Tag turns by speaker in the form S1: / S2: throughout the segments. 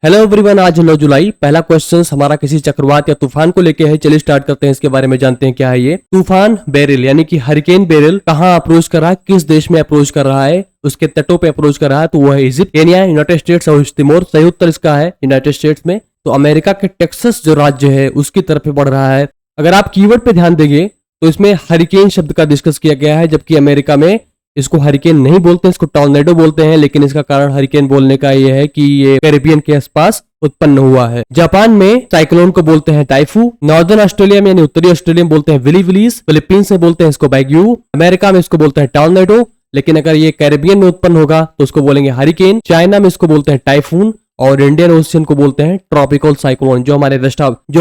S1: Hello everyone, आज 9 जुलाई। पहला question हमारा किसी चक्रवात या तूफान को लेके है। चलिए स्टार्ट करते हैं, इसके बारे में जानते हैं क्या है ये तूफान बेरिल यानी कि हरिकेन बेरिल कहाँ अप्रोच कर रहा है, किस देश में अप्रोच कर रहा है, उसके तटों पे अप्रोच कर रहा है। तो वो है इजिप्ट, केन्या, यूनाइटेड स्टेट्स और तिमोर। सही उत्तर इसका है यूनाइटेड स्टेट्स में। तो अमेरिका के टेक्सास जो राज्य है उसकी तरफ बढ़ रहा है। अगर आप कीवर्ड पे ध्यान देंगे तो इसमें हरिकेन शब्द का डिस्कस किया गया है, जबकि अमेरिका में इसको हरिकेन नहीं बोलते, इसको टॉर्नेडो बोलते हैं। लेकिन इसका कारण हरिकेन बोलने का ये है कि ये कैरिबियन के आसपास उत्पन्न हुआ है। जापान में साइक्लोन को बोलते हैं टाइफू। नॉर्दर्न ऑस्ट्रेलिया में यानी उत्तरी ऑस्ट्रेलिया में बोलते हैं विली विलीज। फिलीपींस में बोलते हैं इसको बैग्यू। अमेरिका में इसको बोलते हैं टॉर्नेडो। लेकिन अगर ये कैरिबियन में उत्पन्न होगा तो उसको बोलेंगे हरिकेन। चाइना में इसको बोलते हैं टाइफून और इंडियन ओशियन को बोलते हैं ट्रॉपिकल साइक्लोन। जो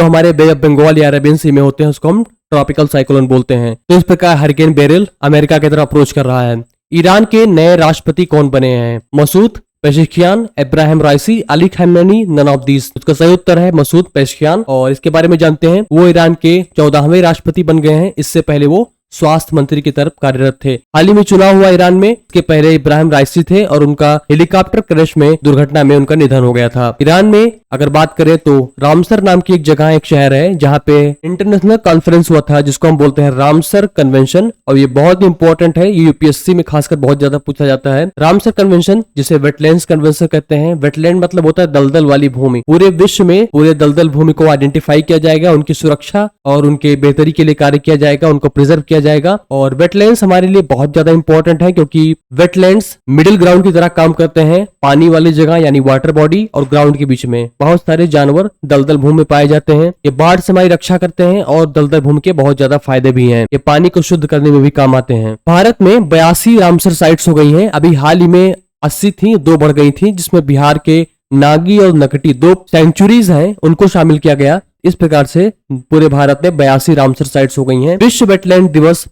S1: हमारे बे ऑफ बंगाल या अरेबियन सी में होते हैं उसको हम ट्रॉपिकल साइक्लोन बोलते हैं। तो इस प्रकार हरिकेन बेरिल अमेरिका की तरफ अप्रोच कर रहा है। ईरान के नए राष्ट्रपति कौन बने हैं? Masoud Pezeshkian, Ebrahim Raisi, Ali Khamenei, none of these. उसका सही उत्तर है मसूद पेजेश्कियान। और इसके बारे में जानते हैं, वो ईरान के 14वें राष्ट्रपति बन गए हैं। इससे पहले वो स्वास्थ्य मंत्री की तरफ कार्यरत थे। हाल ही में चुनाव हुआ ईरान में। इसके पहले इब्राहिम राइसी थे और उनका हेलीकॉप्टर क्रैश में दुर्घटना में उनका निधन हो गया था। ईरान में अगर बात करें तो रामसर नाम की एक जगह, एक शहर है जहाँ पे इंटरनेशनल कॉन्फ्रेंस हुआ था जिसको हम बोलते हैं रामसर कन्वेंशन। और ये बहुत इंपॉर्टेंट है, ये यूपीएससी में खासकर बहुत ज्यादा पूछा जाता है। रामसर कन्वेंशन जिसे वेटलैंड्स कन्वेंशन कहते हैं। वेटलैंड मतलब होता है दलदल वाली भूमि। पूरे विश्व में पूरे दलदल भूमि को आइडेंटिफाई किया जाएगा, उनकी सुरक्षा और उनके बेहतरी के लिए कार्य किया जाएगा, उनको प्रिजर्व किया जाएगा। और वेटलैंड्स हमारे लिए बहुत ज्यादा इंपॉर्टेंट है क्योंकि वेटलैंड्स मिडिल ग्राउंड की तरह काम करते हैं। पानी वाली जगह यानी वाटर बॉडी और ग्राउंड के बीच में बहुत सारे जानवर दलदल भूमि में पाए जाते हैं। ये बाढ़ से हमारी रक्षा करते हैं और दलदल भूमि के बहुत ज्यादा फायदे भी हैं। ये पानी को शुद्ध करने में भी काम आते हैं। भारत में 82 रामसर साइट्स हो गई हैं। अभी हाल ही में 80 थी, 2 बढ़ गई थी, जिसमें बिहार के नागी और नकटी 2 सेंचुरीज हैं, उनको शामिल किया गया। इस प्रकार से पूरे भारत में 82 रामसर साइट्स हो गई हैं। विश्व वेटलैंड दिवस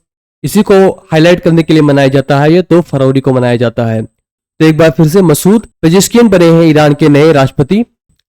S1: इसी को हाईलाइट करने के लिए मनाया जाता है। ये 2 फरवरी को मनाया जाता है। तो एक बार फिर से मसूद पेजेश्कियान बने हैं ईरान के नए राष्ट्रपति।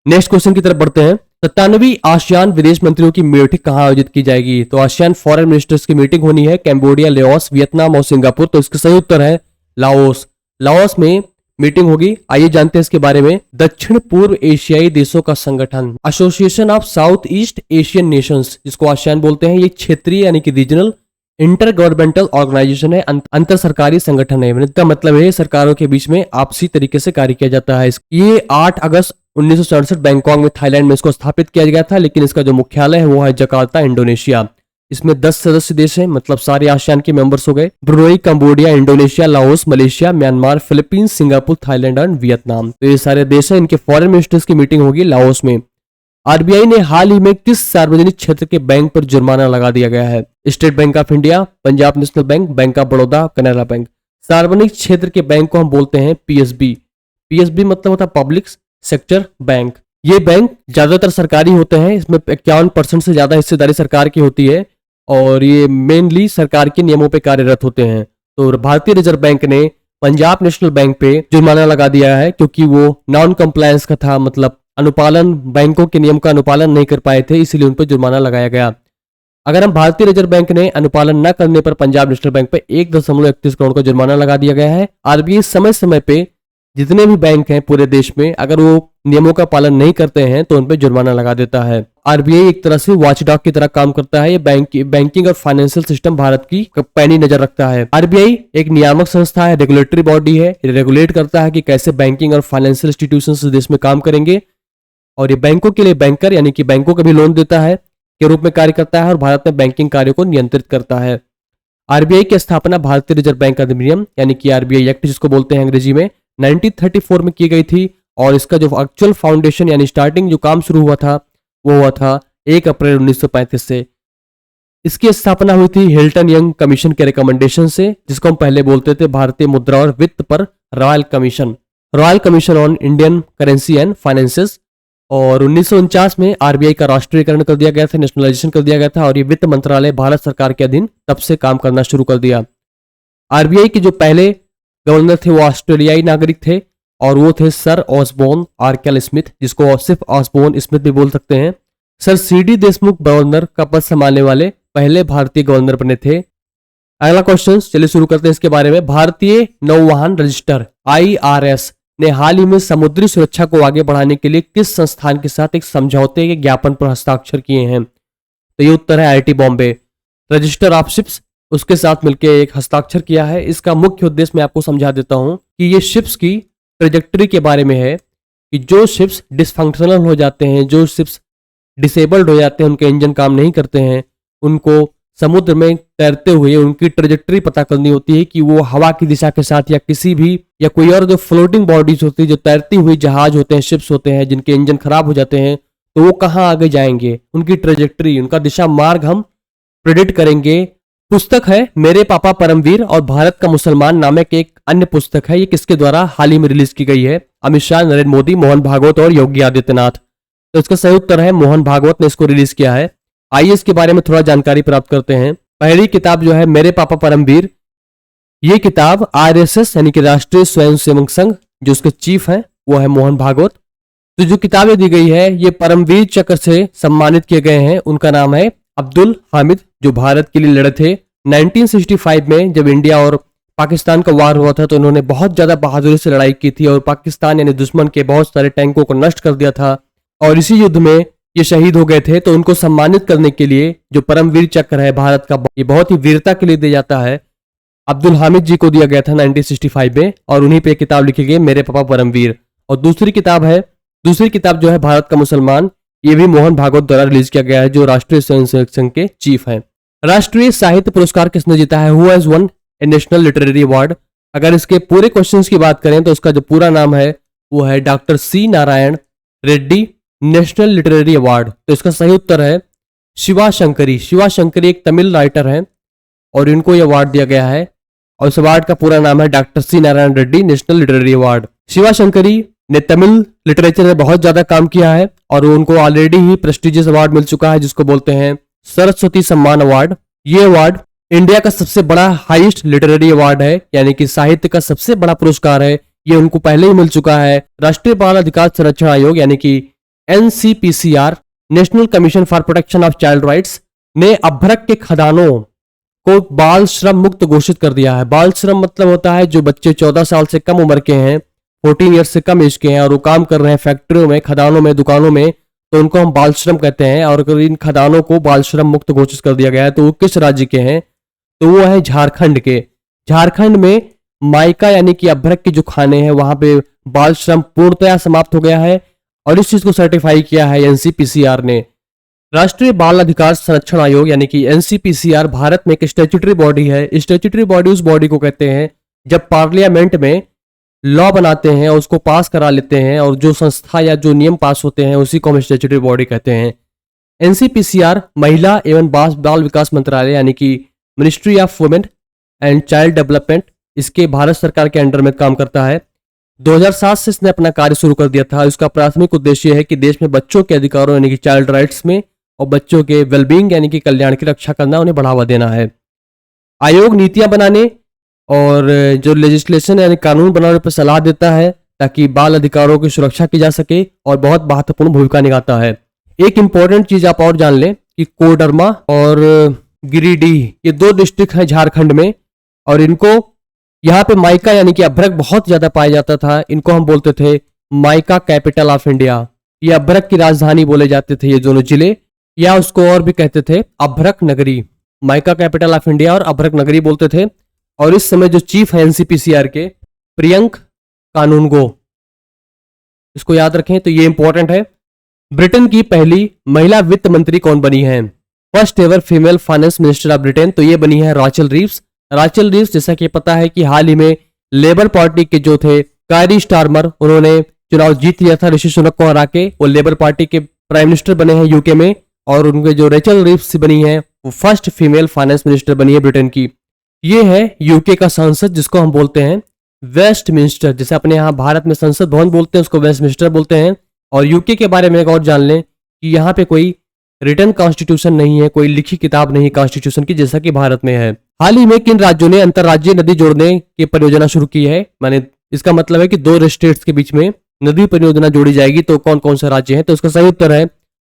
S1: नेक्स्ट क्वेश्चन की तरफ बढ़ते हैं। 97वीं आसियान विदेश मंत्रियों की मीटिंग कहाँ आयोजित की जाएगी? तो आसियान फॉरेन मिनिस्टर्स की मीटिंग होनी है कैम्बोडिया, लाओस, वियतनाम और सिंगापुर। तो इसका सही उत्तर है लाओस। लाओस में मीटिंग होगी। आइए जानते हैं इसके बारे में। दक्षिण पूर्व एशियाई देशों का संगठन, association of south east Asian Nations, जिसको आसियान बोलते हैं, ये क्षेत्रीय यानी कि रीजनल इंटर गवर्नमेंटल ऑर्गेनाइजेशन है, अंतर सरकारी संगठन है। इसका मतलब है सरकारों के बीच में आपसी तरीके से कार्य किया जाता है। ये 8 अगस्त 1967 बैंकॉक में थाईलैंड में इसको स्थापित किया गया था। लेकिन इसका जो मुख्यालय है वो है जकार्ता, इंडोनेशिया। इसमें 10 सदस्य देश हैं, मतलब सारे आसियान के मेंबर्स हो गए। Brunei, Cambodia, Indonesia, Laos, Malaysia, Myanmar, Philippines, Singapore, Thailand और वियतनाम। तो ये सारे देश हैं। इनके फॉरेन मिनिस्टर्स की मीटिंग होगी लाओस में। आरबीआई ने हाल ही में किस सार्वजनिक क्षेत्र के बैंक पर जुर्माना लगा दिया गया है? State bank of India, Punjab national bank, bank of Baroda, Canara bank. सार्वजनिक क्षेत्र के बैंक को हम बोलते हैं पीएसबी। पीएसबी मतलब होता है पब्लिक सेक्टर बैंक। ये बैंक ज्यादातर सरकारी होते हैं। इसमें 51% से ज्यादा हिस्सेदारी सरकार की होती है और ये मेनली सरकार के नियमों पे कार्यरत होते हैं। तो भारतीय रिजर्व बैंक ने पंजाब नेशनल बैंक पे जुर्माना लगा दिया है क्योंकि वो नॉन कंप्लायंस का था, मतलब अनुपालन, बैंकों के नियम का अनुपालन नहीं कर पाए थे, इसीलिए उन पर जुर्माना लगाया गया। अगर हम भारतीय रिजर्व बैंक ने अनुपालन न करने पर पंजाब नेशनल बैंक पे 1.31 करोड़ का जुर्माना लगा दिया गया है। आरबीआई समय समय पे जितने भी बैंक हैं पूरे देश में, अगर वो नियमों का पालन नहीं करते हैं तो उन पर जुर्माना लगा देता है। आरबीआई एक तरह से वॉचडॉग की तरह काम करता है। ये बैंकिंग और फाइनेंशियल सिस्टम भारत की पैनी नजर रखता है। आरबीआई एक नियामक संस्था है, रेगुलेटरी बॉडी है। ये रेगुलेट करता है कि कैसे बैंकिंग और फाइनेंशियल इंस्टीट्यूशंस देश में काम करेंगे। और ये बैंकों के लिए बैंकर यानी कि बैंकों को भी लोन देता है के रूप में कार्य करता है और भारत में बैंकिंग कार्य को नियंत्रित करता है। आरबीआई की स्थापना भारतीय रिजर्व बैंक अधिनियम यानी कि आरबीआई एक्ट जिसको बोलते हैं अंग्रेजी में 1934 में की गई थी। और इसका जो एक्चुअल फाउंडेशन यानी स्टार्टिंग जो काम शुरू हुआ था वो हुआ था 1 अप्रैल 1935 से। इसकी स्थापना हुई थी हिल्टन यंग कमीशन के रिकमेंडेशन से, जिसको हम पहले बोलते थे भारतीय मुद्रा और वित्त पर royal commission on Indian currency and finances. और 1949 में आरबीआई का राष्ट्रीयकरण कर दिया गया था, नेशनलाइजेशन कर दिया गया था और ये वित्त मंत्रालय भारत सरकार के अधीन तब से काम करना शुरू कर दिया। आरबीआई के जो पहले गवर्नर थे वो ऑस्ट्रेलियाई नागरिक थे और वो थे सर ऑसबोर्न आर्केल स्मिथ, जिसको सिर्फ ऑसबोर्न स्मिथ भी बोल सकते हैं। सर सीडी देशमुख गवर्नर का पद संभालने वाले पहले भारतीय गवर्नर बने थे। अगला क्वेश्चन चलिए शुरू करते हैं इसके बारे में। भारतीय नौवहन रजिस्टर IRS ने हाल ही में समुद्री सुरक्षा को आगे बढ़ाने के लिए किस संस्थान के साथ एक समझौते के ज्ञापन पर हस्ताक्षर किए हैं? तो ये उत्तर है IIT Bombay. Register of ships उसके साथ मिलकर एक हस्ताक्षर किया है। इसका मुख्य उद्देश्य मैं आपको समझा देता हूं कि ये शिप्स की ट्रेजेक्टरी के बारे में है कि जो शिप्स डिसफंक्शनल हो जाते हैं, जो शिप्स डिसेबल्ड हो जाते हैं, उनके इंजन काम नहीं करते हैं, उनको समुद्र में तैरते हुए उनकी ट्रेजेक्टरी पता करनी होती है कि वो हवा की दिशा के साथ या किसी भी या कोई और जो फ्लोटिंग बॉडीज होती है, जो तैरती हुई जहाज होते हैं, शिप्स होते हैं जिनके इंजन खराब हो जाते हैं, तो वो कहाँ आगे जाएंगे, उनकी ट्रेजेक्टरी, उनका दिशा मार्ग हम प्रेडिक्ट करेंगे। पुस्तक है मेरे पापा परमवीर और भारत का मुसलमान नामक एक अन्य पुस्तक है। ये किसके द्वारा हाल ही में रिलीज की गई है? अमित शाह, नरेंद्र मोदी, मोहन भागवत और योगी आदित्यनाथ। तो इसका सही उत्तर है मोहन भागवत ने इसको रिलीज किया है। आइए इसके बारे में थोड़ा जानकारी प्राप्त करते हैं। पहली किताब जो है मेरे पापा परमवीर, ये किताब आरएसएस यानी कि राष्ट्रीय स्वयंसेवक संघ, जो उसके चीफ हैं वो है मोहन भागवत। तो जो किताबें दी गई है ये परमवीर चक्र से सम्मानित किए गए हैं। उनका नाम है अब्दुल हामिद, जो भारत के लिए लड़े थे 1965 में। जब इंडिया और पाकिस्तान का वार हुआ था तो इन्होंने बहुत ज्यादा बहादुरी से लड़ाई की थी और पाकिस्तान यानी दुश्मन के बहुत सारे टैंकों को नष्ट कर दिया था और इसी युद्ध में ये शहीद हो गए थे। तो उनको सम्मानित करने के लिए जो परमवीर चक्र है भारत का, ये बहुत ही वीरता के लिए दिया जाता है। अब्दुल हामिद जी को दिया गया था 1965 में और उन्हीं पे किताब लिखी गई मेरे पापा परमवीर। और दूसरी किताब जो है भारत का मुसलमान, ये भी मोहन भागवत द्वारा रिलीज किया गया है, जो राष्ट्रीय स्वयंसेवक संघ के चीफ हैं। राष्ट्रीय साहित्य पुरस्कार किसने जीता है? Who has one A national literary award? अगर इसके पूरे क्वेश्चंस की बात करें तो उसका जो पूरा नाम है वो है doctor C Narayana Reddy national literary award. तो इसका सही उत्तर है शिवा शंकरी। शिवा शंकरी एक तमिल राइटर हैं और इनको यह अवार्ड दिया गया है और इस अवार्ड का पूरा नाम है doctor C Narayana Reddy national literary award. Shiva Shankari ने तमिल लिटरेचर में बहुत ज्यादा काम किया है और उनको ऑलरेडी ही प्रेस्टिजियस अवार्ड मिल चुका है जिसको बोलते हैं सरस्वती सम्मान अवार्ड। ये अवार्ड इंडिया का सबसे बड़ा हाईएस्ट लिटरेरी अवार्ड है, यानी कि साहित्य का सबसे बड़ा पुरस्कार है। ये उनको पहले ही मिल चुका है। राष्ट्रीय बाल अधिकार संरक्षण आयोग यानी कि NCPCR national commission for protection of child rights ने अभ्रक के खदानों को बाल श्रम मुक्त घोषित कर दिया है। बाल श्रम मतलब होता है जो बच्चे 14 साल से कम उम्र के हैं, 14 ईयर्स से कम एज के हैं और वो काम कर रहे हैं फैक्ट्रियों में, खदानों में, दुकानों में, तो उनको हम बाल श्रम कहते हैं। और अगर इन खदानों को बाल श्रम मुक्त घोषित कर दिया गया है तो वो किस राज्य के हैं? तो वो है झारखंड के। झारखंड में माइका यानी कि अभ्रक के जो खाने हैं वहां पे बाल श्रम पूर्णतया समाप्त हो गया है और इस चीज को सर्टिफाई किया है एनसीपीसीआर ने। राष्ट्रीय बाल अधिकार संरक्षण आयोग यानी कि एनसीपीसीआर भारत में एक स्टैट्यूटरी बॉडी है। स्टैट्यूटरी बॉडी उस बॉडी को कहते हैं जब पार्लियामेंट में लॉ बनाते हैं और उसको पास करा लेते हैं और जो संस्था या जो नियम पास होते हैं उसी को हम स्टैट्यूटरी बॉडी कहते हैं। एनसीपीसीआर महिला एवं बाल विकास मंत्रालय यानी कि ministry of women and child development, इसके भारत सरकार के अंडर में काम करता है। 2007 से इसने अपना कार्य शुरू कर दिया था। इसका प्राथमिक उद्देश्य है कि देश में बच्चों के अधिकारों यानी कि चाइल्ड राइट्स में और बच्चों के वेलबींग यानी कि कल्याण की रक्षा करना, उन्हें बढ़ावा देना है। आयोग नीतियां बनाने और जो लेजिस्लेशन यानी कानून बनाने पर सलाह देता है ताकि बाल अधिकारों की सुरक्षा की जा सके और बहुत महत्वपूर्ण भूमिका निभाता है। एक इंपॉर्टेंट चीज आप और जान लें कि कोडरमा और गिरिडीह ये 2 डिस्ट्रिक्ट हैं झारखंड में और इनको यहाँ पे माइका यानी कि अभ्रक बहुत ज्यादा पाया जाता था। इनको हम बोलते थे माइका कैपिटल ऑफ इंडिया। ये अभ्रक की राजधानी बोले जाते थे ये दोनों जिले, या उसको और भी कहते थे अभ्रक नगरी। माइका कैपिटल ऑफ इंडिया और अभ्रक नगरी बोलते थे। और इस समय जो चीफ है एनसीपीसीआर के प्रियंक कानूनगो, इसको याद रखें तो ये इंपॉर्टेंट है। ब्रिटेन की पहली महिला वित्त मंत्री कौन बनी है? First ever female finance minister of Britain, तो ये बनी है राचल रीव्स। राचल रीव्स जैसा कि पता है कि हाल ही में लेबर पार्टी के जो थे कायरी स्टारमर, उन्होंने चुनाव जीत लिया था ऋषि सुनक को हरा के। वो लेबर पार्टी के प्राइम मिनिस्टर बने हैं यूके में और उनके जो रेचल रीव्स बनी है वो फर्स्ट फीमेल फाइनेंस मिनिस्टर बनी है ब्रिटेन की। ये है यूके का संसद जिसको हम बोलते हैं वेस्टमिंस्टर। जैसे अपने यहाँ भारत में संसद भवन बोलते हैं उसको वेस्टमिंस्टर बोलते हैं। और यूके के बारे में एक और जान लें कि यहाँ पे कोई रिटन कॉन्स्टिट्यूशन नहीं है, कोई लिखी किताब नहीं कॉन्स्टिट्यूशन की जैसा कि भारत में है। हाल ही में किन राज्यों ने अंतरराज्यीय नदी जोड़ने की परियोजना शुरू की है? माने इसका मतलब है कि 2 स्टेट्स के बीच में नदी परियोजना जोड़ी जाएगी। तो कौन कौन से राज्य हैं? तो उसका सही उत्तर है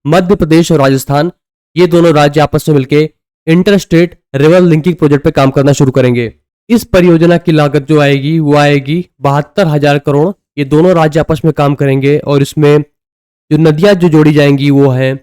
S1: मध्य प्रदेश और राजस्थान। ये दोनों राज्य आपस में मिलकर inter state river linking project पे काम करना शुरू करेंगे। इस परियोजना की लागत जो आएगी वो आएगी 72,000 करोड़ ये दोनों राज्य आपस में काम करेंगे और इसमें जो नदियां जो जोड़ी जाएंगी वो हैं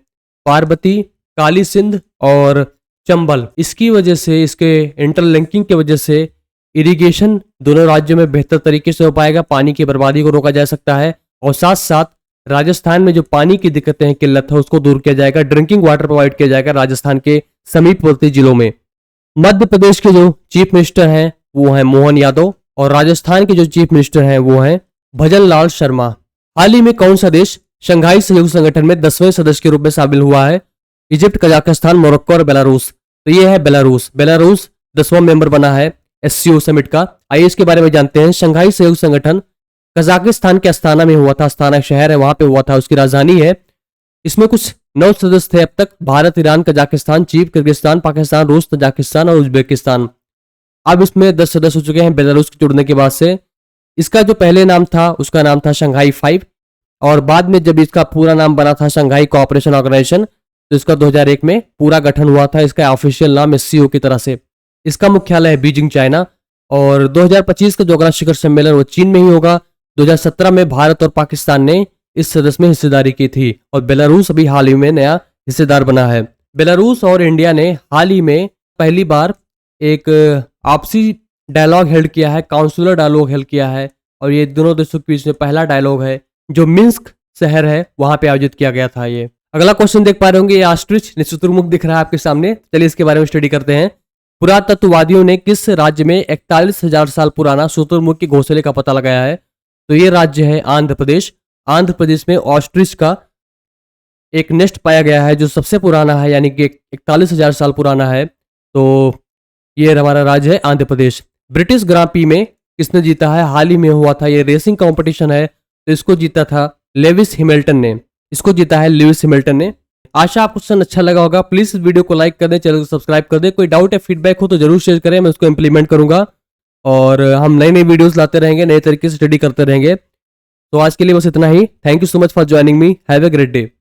S1: पार्वती, काली सिंध और चंबल। इसकी वजह से, इसके इंटरलिंकिंग की वजह से इरिगेशन दोनों राज्यों में बेहतर तरीके से हो पाएगा, पानी की बर्बादी को रोका जा सकता है और साथ साथ राजस्थान में जो पानी की दिक्कतें हैं, किल्लत है, उसको दूर किया जाएगा। ड्रिंकिंग वाटर प्रोवाइड किया जाएगा राजस्थान के समीपवर्ती जिलों में। मध्य प्रदेश के जो चीफ मिनिस्टर हैं वो हैं मोहन यादव और राजस्थान के जो चीफ मिनिस्टर हैं वो हैं भजन लाल शर्मा। हाल ही में कौन सा देश शंघाई सहयोग संगठन में 10वें सदस्य के रूप में शामिल हुआ है? इजिप्ट, कजाकिस्तान, मोरक्को और बेलारूस। तो ये है बेलारूस। बेलारूस 10वां मेंबर बना है एससीओ समिट का। आइए इसके बारे में जानते हैं। शंघाई सहयोग संगठन कजाकिस्तान के अस्ताना में हुआ था। अस्ताना शहर है, वहां पे हुआ था, उसकी राजधानी है। इसमें कुछ 9 सदस्य थे अब तक। भारत, ईरान, कजाकिस्तान, चीन, किर्गिस्तान, पाकिस्तान, रूस, तजाकिस्तान और उज्बेकिस्तान। अब इसमें 10 सदस्य हो चुके हैं बेलारूस के जुड़ने के बाद से। इसका जो पहले नाम था उसका नाम था शंघाई 5 और बाद में जब इसका पूरा नाम बना था शंघाई कोऑपरेशन ऑर्गेनाइजेशन तो इसका 2001 में पूरा गठन हुआ था। इसका ऑफिशियल नाम एससीओ की तरह से। इसका मुख्यालय है बीजिंग, चाइना और 2025 का जो अगला शिखर सम्मेलन वो चीन में ही होगा। 2017 में भारत और पाकिस्तान ने इस सदस्य में हिस्सेदारी की थी और बेलारूस अभी हाल ही में नया हिस्सेदार बना है। बेलारूस और इंडिया ने हाल ही में पहली बार एक आपसी डायलॉग हेल्ड किया है, काउंसुलर डायलॉग हेल्ड किया है और ये दोनों देशों के बीच में पहला डायलॉग है जो मिन्स्क शहर है वहां पे आयोजित किया गया था। ये अगला क्वेश्चन देख पा रहे होंगे, ये ऑस्ट्रिच शुतुरमुर्ग दिख रहा है आपके सामने। चलिए इसके बारे में स्टडी करते हैं। पुरातत्ववादियों ने किस राज्य में 41,000 साल पुराना शुतुरमुर्ग के घोंसले का पता लगाया है? तो ये राज्य है आंध्र प्रदेश। आंध्र प्रदेश में ऑस्ट्रिच का एक नेस्ट पाया गया है जो सबसे पुराना है, यानी कि 41,000 साल पुराना है। तो ये हमारा राज्य है आंध्र प्रदेश। ब्रिटिश ग्रां प्री में किसने जीता है? हाल ही में हुआ था, ये रेसिंग कंपटीशन है तो इसको जीता था लेविस हैमिल्टन ने। इसको जीता है लेविस हैमिल्टन ने। आशा आपको क्वेश्चन अच्छा लगा होगा। प्लीज इस वीडियो को लाइक कर दें, चैनल को सब्सक्राइब कर दें। कोई डाउट या फीडबैक हो तो जरूर शेयर करें, मैं उसको इंप्लीमेंट करूंगा और हम नई नई वीडियोस लाते रहेंगे, नए तरीके से स्टडी करते रहेंगे। तो आज के लिए बस इतना ही। Thank you so much for joining me. Have a great day.